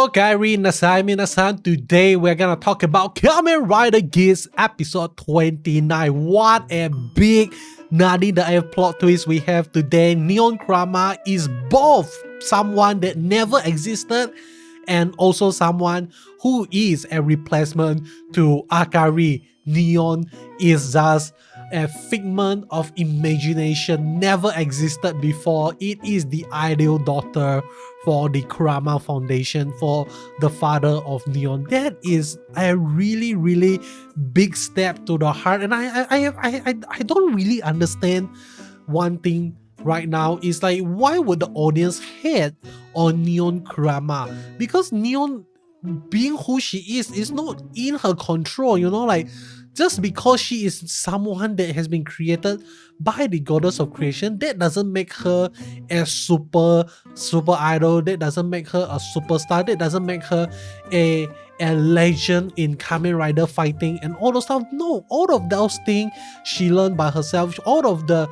Kairi Nasai Minasan. Today we're gonna talk about Kamen Rider Geats episode 29. What a big nutty dive plot twist we have today. Neon Kurama is both someone that never existed and also someone who is a replacement to Akari. Neon is just a figment of imagination, never existed before. It is the ideal daughter for the Kurama Foundation, for the father of Neon. That is a really big step to the heart, and I don't really understand one thing right now. Is like, why would the audience hate on Neon Kurama? Because Neon, being who she is not in her control, you know, like just because she is someone that has been created by the goddess of creation, that doesn't make her a super idol, that doesn't make her a superstar, that doesn't make her a legend in Kamen Rider fighting and all those stuff. No, all of those things she learned by herself. All of the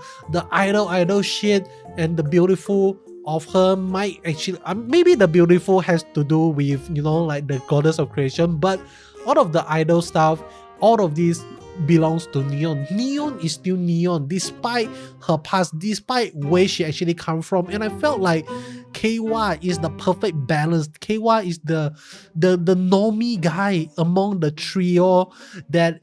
idol shit and the beautiful of her might actually, maybe the beautiful has to do with, you know, like the goddess of creation, but all of the idol stuff, all of this belongs to Neon. Neon is still Neon despite her past, despite where she actually come from. And I felt like KY is the perfect balance. KY is the normie guy among the trio that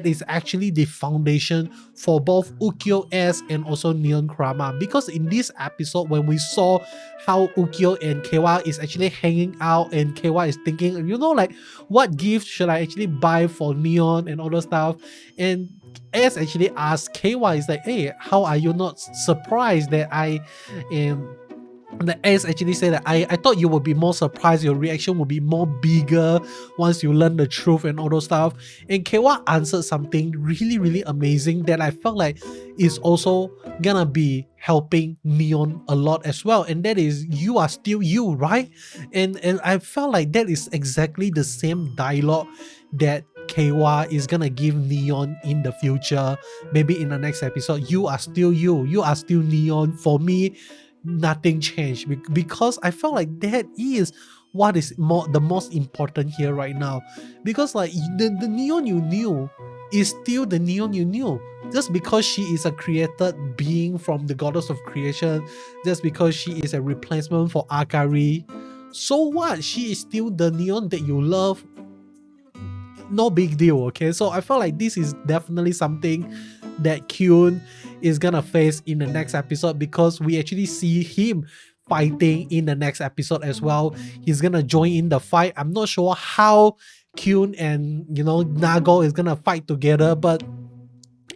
is actually the foundation for both Ukyo S and also Neon Kurama. Because in this episode, when we saw how Ukyo and KY is actually hanging out and KY is thinking, you know, like, what gift should I actually buy for Neon and all that stuff, and S actually asked KY, is like, hey, how are you not surprised that I am? The S actually said that I thought you would be more surprised, your reaction would be more bigger once you learn the truth and all those stuff. And KY answered something really amazing that I felt like is also gonna be helping Neon a lot as well, and that is, you are still you, right? And I felt like that is exactly the same dialogue that KY is gonna give Neon in the future, maybe in the next episode. You are still you are still Neon. For me, nothing changed, because I felt like that is what is the most important here right now. Because like the Neon you knew is still the Neon you knew. Just because she is a created being from the goddess of creation, just because she is a replacement for Akari, so what? She is still the Neon that you love. No big deal, okay? So I felt like this is definitely something that Kyun is gonna face in the next episode, because we actually see him fighting in the next episode as well. He's gonna join in the fight. I'm not sure how Kyun and, you know, Nago is gonna fight together, but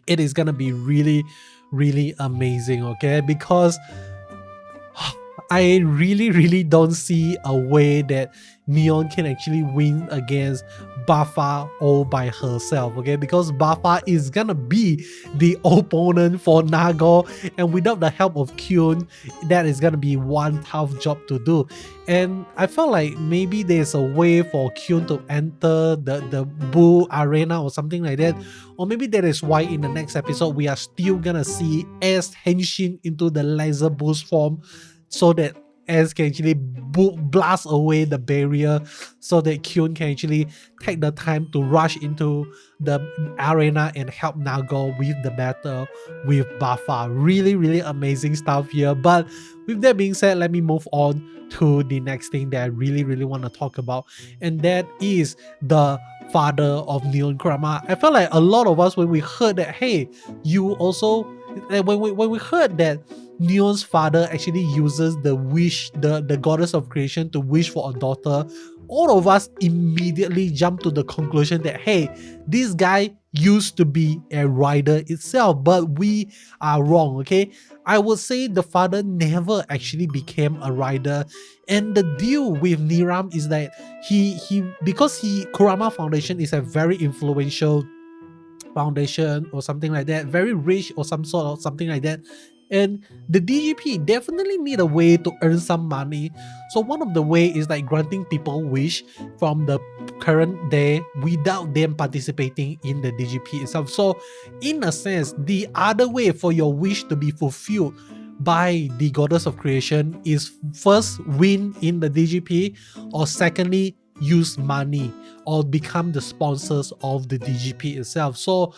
it is gonna be really amazing, okay? Because I really don't see a way that Neon can actually win against Buffa all by herself, okay? Because Buffa is gonna be the opponent for Nago, and without the help of Kyun, that is gonna be one tough job to do. And I felt like maybe there's a way for Kyun to enter the Bull Arena or something like that, or maybe that is why in the next episode we are still gonna see S henshin into the laser boost form, so that S can actually blast away the barrier, so that Kyun can actually take the time to rush into the arena and help Nago with the battle with Buffa. Really amazing stuff here. But with that being said, let me move on to the next thing that I really want to talk about, and that is the father of Neon Kurama. I felt like a lot of us, when we heard that, hey, you also, when we heard that Neon's father actually uses the wish, the goddess of creation, to wish for a daughter, all of us immediately jump to the conclusion that, hey, this guy used to be a rider itself, but we are wrong, okay? I would say the father never actually became a rider, and the deal with Niram is that because Kurama Foundation is a very influential foundation or something like that, very rich or some sort of something like that, and the DGP definitely need a way to earn some money. So one of the way is like granting people wish from the current day without them participating in the DGP itself. So in a sense, the other way for your wish to be fulfilled by the goddess of creation is first win in the DGP, or secondly use money or become the sponsors of the DGP itself. So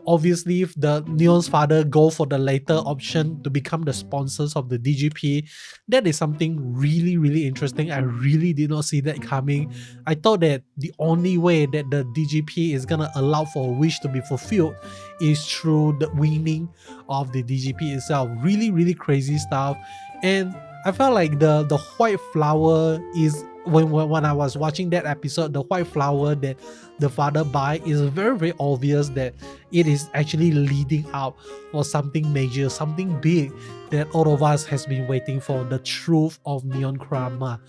obviously if the Neon's father go for the later option to become the sponsors of the DGP, that is something really interesting. I really did not see that coming. I thought that the only way that the DGP is gonna allow for a wish to be fulfilled is through the winning of the DGP itself. Really crazy stuff. And I felt like the white flower is, when I was watching that episode, the white flower that the father buy is very obvious that it is actually leading out for something major, something big that all of us has been waiting for, the truth of Neon Krama.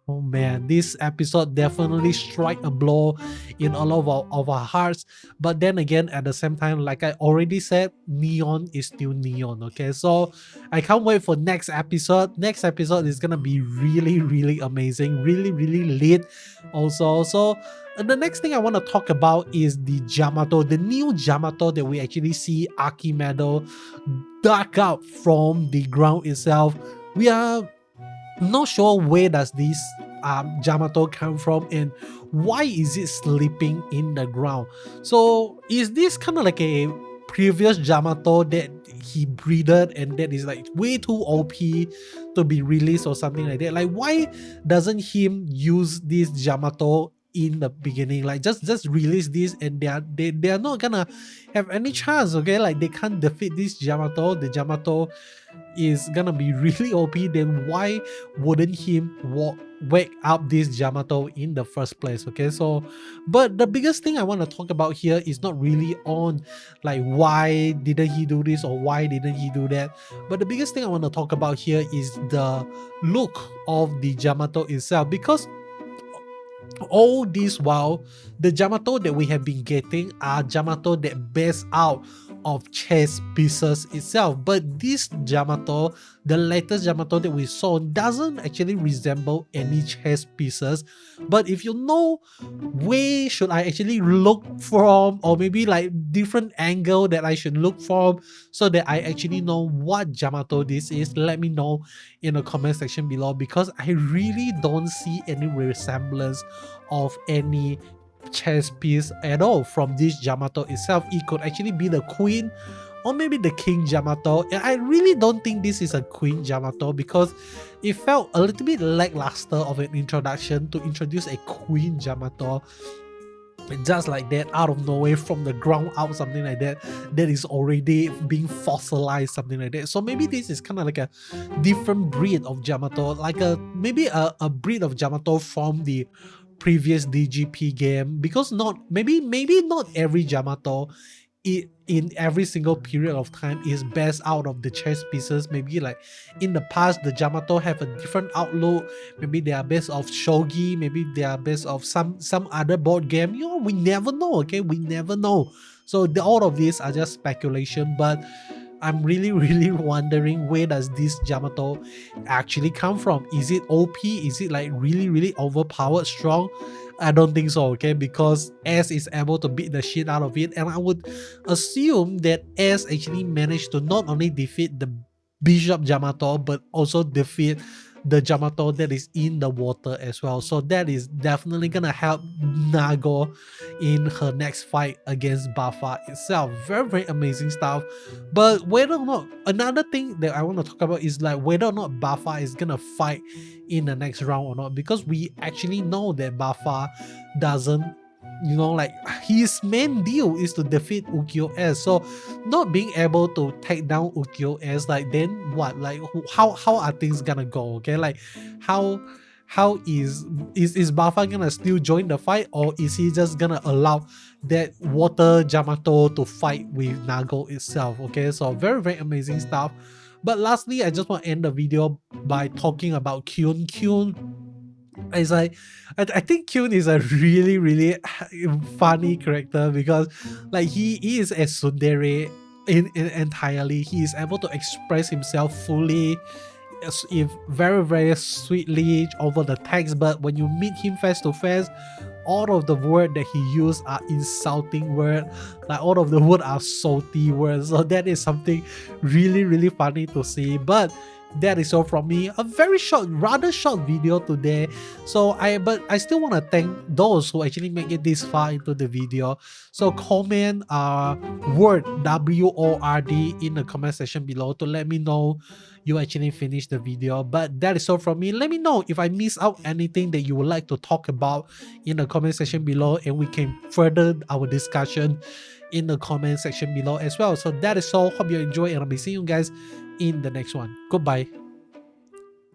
Oh man, this episode definitely strike a blow in all of our hearts. But then again, at the same time, like I already said, Neon is still Neon. Okay, so I can't wait for next episode. Next episode is gonna be really amazing, really lit also. So the next thing I want to talk about is the Jyamato, the new Jyamato that we actually see Archimedo dug up from the ground itself. We are not sure where does this Jyamato come from and why is it sleeping in the ground. So is this kind of like a previous Jyamato that he breeded and that is like way too OP to be released or something like that? Like why doesn't him use this Jyamato in the beginning? Like just release this and they are not gonna have any chance. Okay, like they can't defeat this Jyamato. The Jyamato is gonna be really OP. Then why wouldn't him wake up this Jyamato in the first place? Okay, so but the biggest thing I want to talk about here is not really on like why didn't he do this or why didn't he do that, but the biggest thing I want to talk about here is the look of the Jyamato itself, because all this while the Jyamato that we have been getting are Jyamato that base out of chess pieces itself, but this Jyamato, the latest Jyamato that we saw, doesn't actually resemble any chess pieces. But if you know where should I actually look from, or maybe like different angle that I should look from so that I actually know what Jyamato this is, let me know in the comment section below, because I really don't see any resemblance of any chess piece at all from this Jyamato itself. It could actually be the queen or maybe the king Jyamato, and I really don't think this is a queen Jyamato because it felt a little bit lackluster of an introduction to introduce a queen Jyamato just like that out of nowhere from the ground up, something like that is already being fossilized, something like that. So maybe this is kind of like a different breed of Jyamato, like maybe a breed of Jyamato from the previous DGP game, because maybe not every Jyamato in every single period of time is best out of the chess pieces. Maybe like in the past the Jyamato have a different outlook, maybe they are best of shogi, maybe they are best of some other board game, you know, we never know. Okay, we never know. So all of these are just speculation, but I'm really wondering where does this Jyamato actually come from. Is it OP? Is it like really overpowered strong? I don't think so, okay, because S is able to beat the shit out of it, and I would assume that S actually managed to not only defeat the Bishop Jyamato but also defeat the Jyamato that is in the water as well. So that is definitely gonna help Nago in her next fight against Buffa itself. Very amazing stuff. But whether or not, another thing that I want to talk about is like whether or not Buffa is gonna fight in the next round or not, because we actually know that Buffa doesn't, you know, like his main deal is to defeat Ukyo S. So not being able to take down Ukyo S, like then what? Like how are things gonna go? Okay, like how is Buffa gonna still join the fight, or is he just gonna allow that water Jyamato to fight with Nago itself? Okay, so very amazing stuff. But lastly, I just want to end the video by talking about Kyun. It's like I think Kyun is a really funny character, because like he is a tsundere in entirely. He is able to express himself fully if very sweetly over the text, but when you meet him face to face, all of the words that he used are insulting words, like all of the words are salty words. So that is something really funny to see. But that is all from me. A very short, rather short video today. So but I still want to thank those who actually make it this far into the video. So comment word WORD in the comment section below to let me know you actually finished the video. But that is all from me. Let me know if I miss out anything that you would like to talk about in the comment section below, and we can further our discussion in the comment section below as well. So that is all. Hope you enjoy, and I'll be seeing you guys in the next one. Goodbye.